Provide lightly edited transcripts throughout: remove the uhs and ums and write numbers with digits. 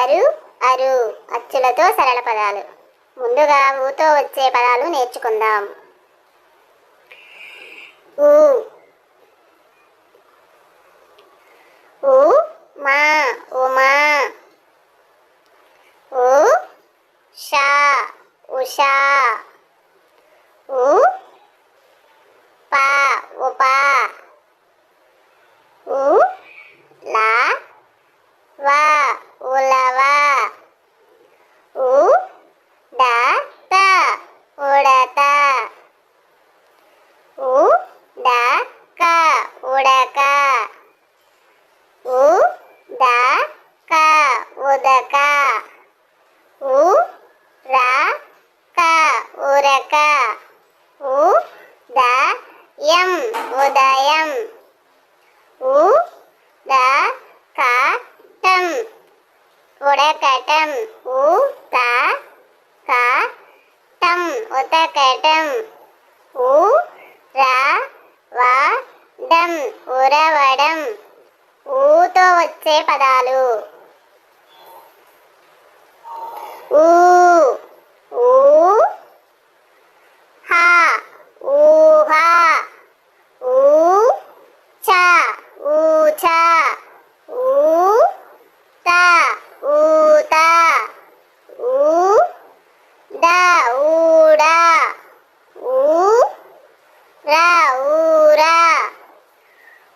అరు అరు అచ్చులతో సరళ పదాలు. ముందుగా ఊతో వచ్చే పదాలు నేర్చుకుందాం. ఊ ఊ మా ఉమా. ఊ షా ఉషా. ఊ పా ఉపా. ఊ లా వా ఉలవా. ఊ డా తా ఉడత. ఊ డా కా ఉడక. ఊ దా కా ఉదక. ఊ రా కా ఉరక. ఊ దా యం ఉదయం. ఊ దా కా టం ఉడకటం. ఊ దా కా టం ఉతకటం. ఊ రా వా డం ఉరవడం. ఊతో వచ్చే పదాలు. ఊ ఊ హా ఊహా. ఊ చా ఊచా. ఊ తా ఊతా. ఊ దా ఊడా. ఊ రా ఊరా.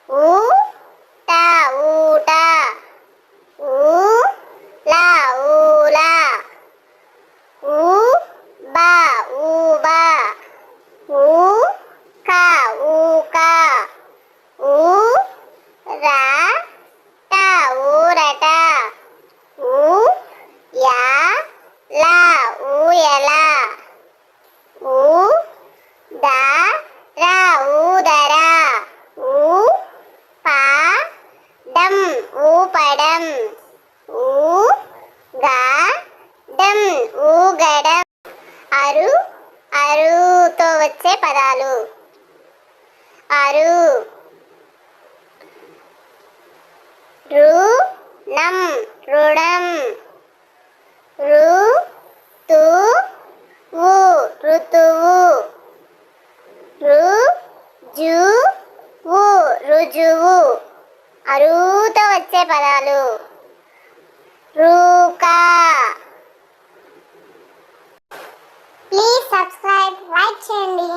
ఊ టా ఊటా. ఊ లా ఊలా. ఊ బా ఊబా. ఊ కా ఊకా. ఊ రా టా ఊరట. ఊ యా లా ఊయల. ఊ దా రా ఊదర. ఊ పా డం ఊపడం. ఊ గా డం ఊగడం. అరు అరుతో వచ్చే పదాలు. అరు రు నం రుణం. రు తు వు ఋతువు. రు జు వు రుజువు. అరుతో వచ్చే పదాలు. రూకా. ప్లీజ్ సబ్స్క్రైబ్, లైక్ చేయండి.